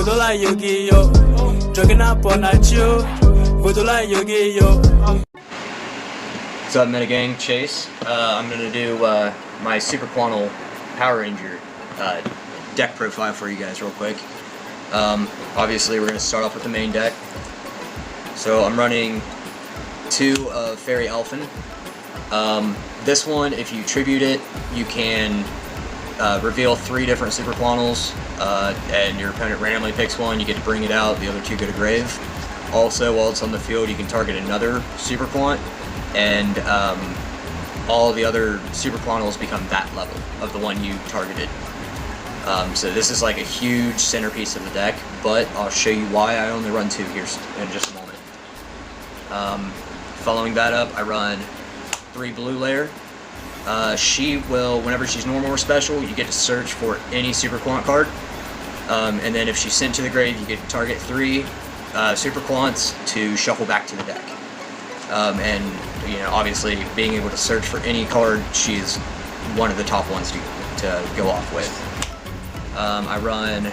Vodola yogi yo, jogging up on a chill. Vodola yogi yo. What's up, Metagang? Chase. I'm gonna do my Super Quantal Power Ranger deck profile for you guys real quick. Obviously, we're gonna start off with the main deck. So I'm running 2 of Fairy Elfin. This one, if you tribute it, you can reveal 3 different Super Quantals, and your opponent randomly picks one. You get to bring it out. The other 2 go to grave. Also, while it's on the field, you can target another Super Quant, and all the other Super Quantals become that level of the one you targeted. So this is like a huge centerpiece of the deck, but I'll show you why I only run 2 here in just a moment. Following that up, I run 3 Blue Layer. She will, whenever she's normal or special, you get to search for any Super Quant card. And then if she's sent to the grave, you get to target 3 Super Quants to shuffle back to the deck. And, you know, obviously being able to search for any card, she's one of the top ones to go off with. I run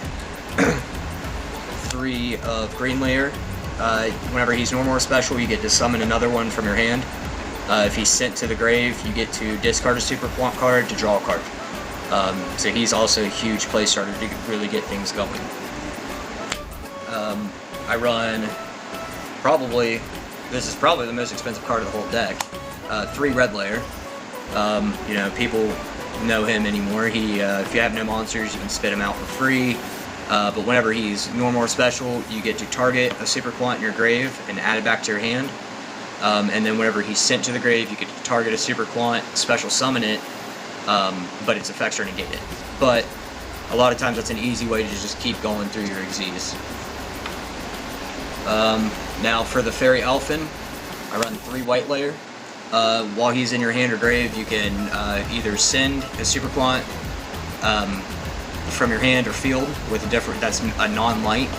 3 of Green Layer. Whenever he's normal or special, you get to summon another one from your hand. If he's sent to the grave, you get to discard a Super Quant card to draw a card. So he's also a huge play starter to really get things going. I run this is probably the most expensive card of the whole deck, 3 Red Layer. You know, people know him anymore. If you have no monsters, you can spit him out for free. But whenever he's normal or special, you get to target a Super Quant in your grave and add it back to your hand. And then whenever he's sent to the grave, you get to target a Super Quant, special summon it, but its effects are negated. But a lot of times that's an easy way to just keep going through your Xyz. Now for the Fairy Elfin, I run 3 White Layer. While he's in your hand or grave, you can either send a Super Quant from your hand or field with that's a non-light.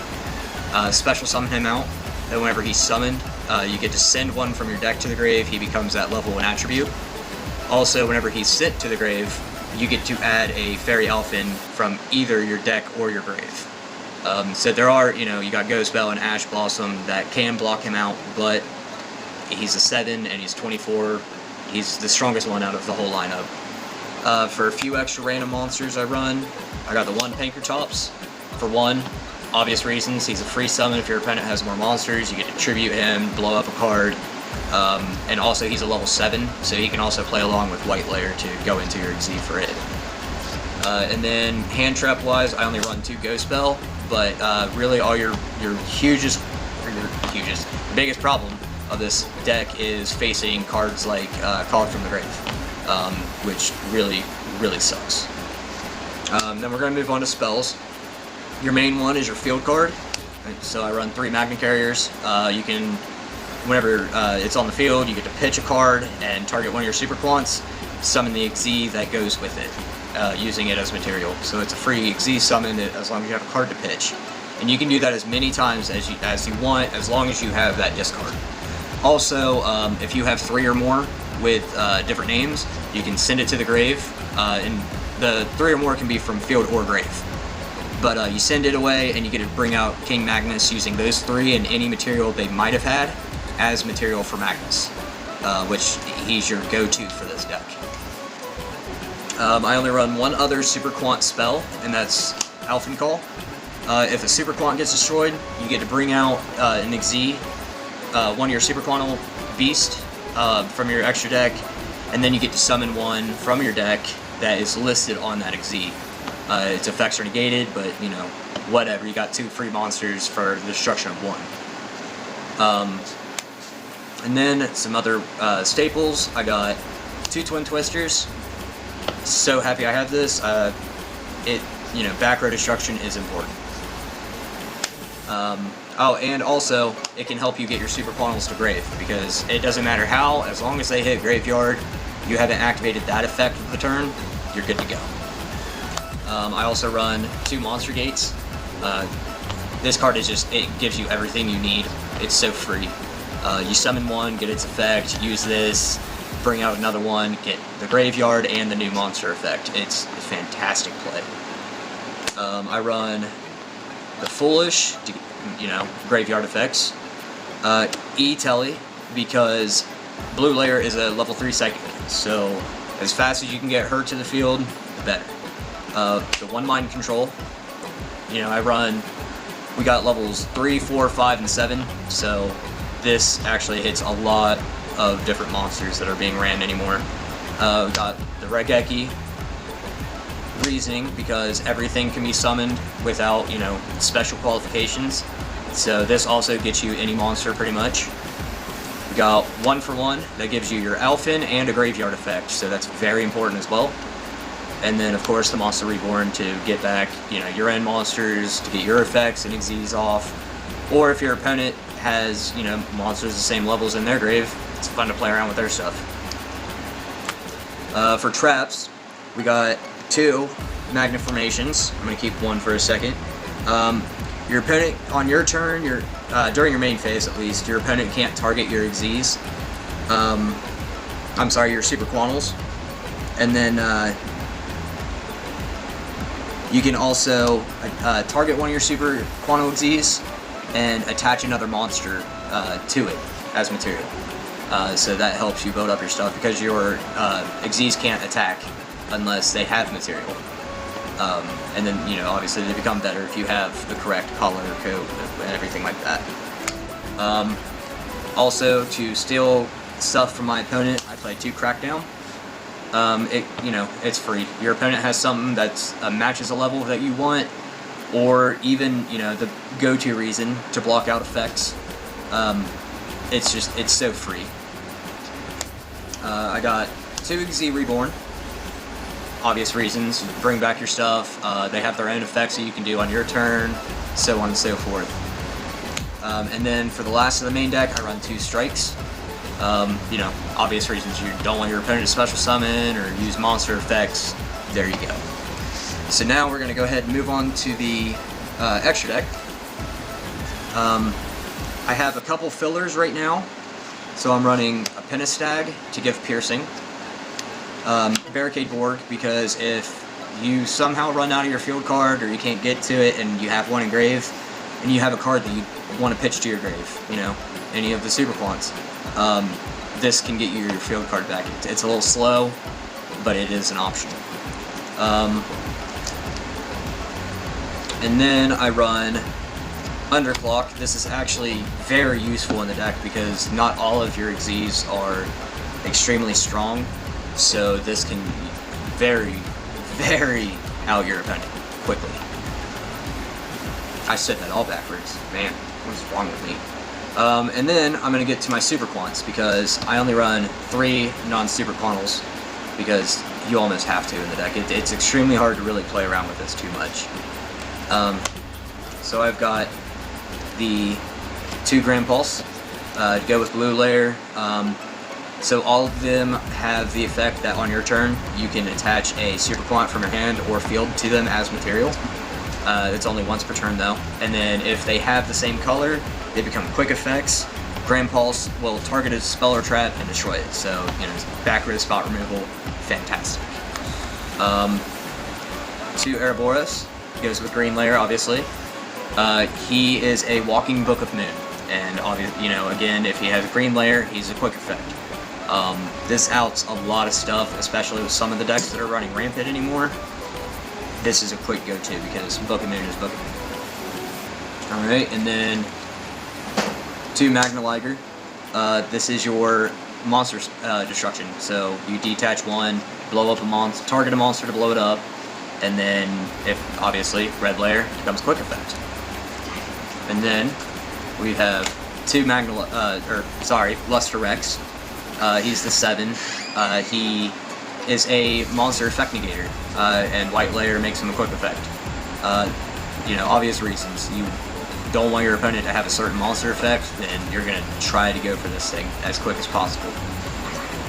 Special summon him out. Then whenever he's summoned, you get to send one from your deck to the grave. He becomes that level 1 attribute. Also, whenever he's sent to the grave, you get to add a Fairy Elfin from either your deck or your grave. So there are, you know, you got Ghost Belle and Ash Blossom that can block him out, but he's a 7 and he's 24. He's the strongest one out of the whole lineup. For a few extra random monsters I got the 1 Pankratops. For 1, obvious reasons, he's a free summon. If your opponent has more monsters, you get to tribute him, blow up a card. And also he's a level 7, so he can also play along with White Layer to go into your Xyz for it. And then hand trap wise, I only run 2 Ghost Belle, but really all your biggest problem of this deck is facing cards like Called from the Grave, which really sucks. Then we're going to move on to spells. Your main one is your field card. So I run 3 Magna Carriers. You can, whenever it's on the field, you get to pitch a card and target one of your Super Quants, summon the Xyz that goes with it, using it as material. So it's a free Xyz summon as long as you have a card to pitch. And you can do that as many times as you want, as long as you have that discard. Also, if you have 3 or more with different names, you can send it to the grave, and the 3 or more can be from field or grave. But you send it away, and you get to bring out King Magnus using those 3 and any material they might have had as material for Magnus, which he's your go-to for this deck. I only run 1 other Super Quant spell, and that's Elfin Call. If a Super Quant gets destroyed, you get to bring out an Xyz, one of your Super Quantal Beast from your extra deck, and then you get to summon one from your deck that is listed on that Xyz. Its effects are negated, but, you know, whatever. You got 2 free monsters for the destruction of 1. And then some other staples. I got 2 Twin Twisters. So happy I have this. You know, back row destruction is important. Oh, and also, it can help you get your Super Quantals to grave, because it doesn't matter how, as long as they hit graveyard, you haven't activated that effect of the turn, you're good to go. I also run 2 Monster Gates. This card is just, it gives you everything you need. It's so free. You summon one, get its effect, use this, bring out another one, get the graveyard and the new monster effect. It's a fantastic play. I run the Foolish, to, graveyard effects. E-Telly, because Blue Layer is a level 3 Psychic, so as fast as you can get her to the field, the better. The One Mind Control, we got levels 3, 4, 5, and 7, so this actually hits a lot of different monsters that are being ran anymore. We got the Regeki, Reasoning, because everything can be summoned without, special qualifications. So this also gets you any monster pretty much. We got 1 for 1, that gives you your Elfin and a graveyard effect, so that's very important as well. And then of course the Monster Reborn to get back, your end monsters, to get your effects and Xyz off. Or if your opponent has, monsters the same levels in their grave, it's fun to play around with their stuff. For traps, we got 2 Magniformations. I'm going to keep 1 for a second. Your opponent, on your turn, during your main phase at least, your opponent can't target your Xyz. Your Super Quantals. And then you can also target one of your Super Quantal Xyz and attach another monster to it as material. So that helps you build up your stuff, because your Xyz can't attack unless they have material. And then, obviously they become better if you have the correct color code and everything like that. Also, to steal stuff from my opponent, I play 2 Crackdown. It's free. Your opponent has something that matches a level that you want, or even, the go-to reason to block out effects. It's so free. I got 2 Xyz Reborn. Obvious reasons, bring back your stuff, they have their own effects that you can do on your turn, so on and so forth. And then for the last of the main deck, I run 2 Strikes. Obvious reasons, you don't want your opponent to special summon or use monster effects, there you go. So now we're going to go ahead and move on to the extra deck. I have a couple fillers right now, so I'm running a Pentestag to give piercing. Barricade Borg, because if you somehow run out of your field card or you can't get to it and you have one in grave and you have a card that you want to pitch to your grave, any of the Super Quants, this can get you your field card back. It's a little slow, but it is an option. And then I run Underclock. This is actually very useful in the deck because not all of your Xyz are extremely strong. So this can very, very out your opponent quickly. I said that all backwards. Man, what's wrong with me? And then I'm going to get to my Super Quants, because I only run 3 non-Super Quantals, because you almost have to in the deck. It's extremely hard to really play around with this too much. So I've got the 2 Grand Pulse to go with Blue Layer. So all of them have the effect that on your turn, you can attach a Super Quant from your hand or field to them as material. It's only once per turn though. And then if they have the same color, they become quick effects. Grand Pulse will target a spell or trap and destroy it. So, back-row spot removal, fantastic. 2 Ouroboros, goes with Green Layer, obviously. He is a walking Book of Moon. And, again, if he has a Green Layer, he's a quick effect. This outs a lot of stuff, especially with some of the decks that are running Rampant anymore. This is a quick go-to because Book of Moon is Book of Moon. Alright, and then 2 Magna Liger. This is your monster destruction. So you detach one, blow up a monster, target a monster to blow it up, and then, if obviously, Red Layer becomes quick effect. And then we have 2 Luster Rex. He's the 7. He is a monster effect negator, and White Layer makes him a quick effect. Obvious reasons. You don't want your opponent to have a certain monster effect, then you're going to try to go for this thing as quick as possible.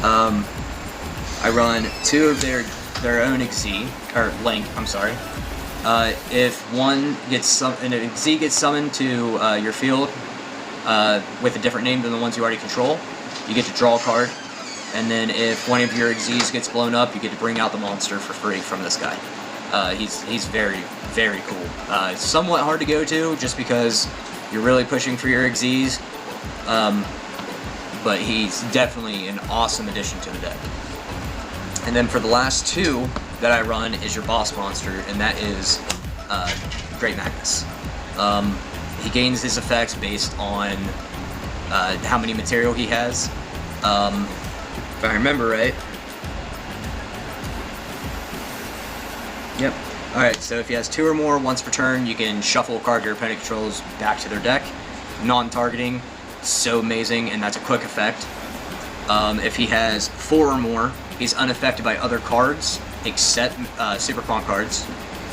I run 2 of their own Link, I'm sorry. If one gets if Xyz gets summoned to your field with a different name than the ones you already control, you get to draw a card. And then if one of your Xyz gets blown up, you get to bring out the monster for free from this guy. He's very, very cool. Somewhat hard to go to just because you're really pushing for your Xyz, but he's definitely an awesome addition to the deck. And then for the last two that I run is your boss monster, and that is Great Magnus. He gains his effects based on how many material he has. If I remember right. Yep. Alright, so if he has 2 or more once per turn, you can shuffle a card your opponent controls back to their deck. Non-targeting, so amazing, and that's a quick effect. If he has 4 or more, he's unaffected by other cards, except Super Punk cards.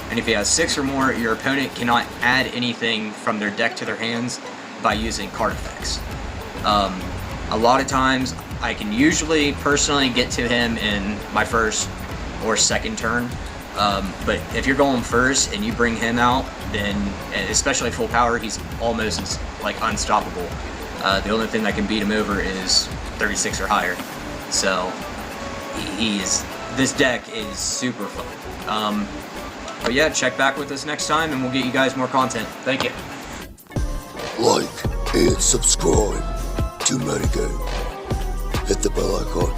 And if he has 6 or more, your opponent cannot add anything from their deck to their hands by using card effects. A lot of times, I can usually personally get to him in my first or second turn. But if you're going first and you bring him out, then, especially full power, he's almost like unstoppable. The only thing that can beat him over is 36 or higher. So this deck is super fun. But yeah, check back with us next time and we'll get you guys more content. Thank you. Like and subscribe to Metagame. Hit the bell icon.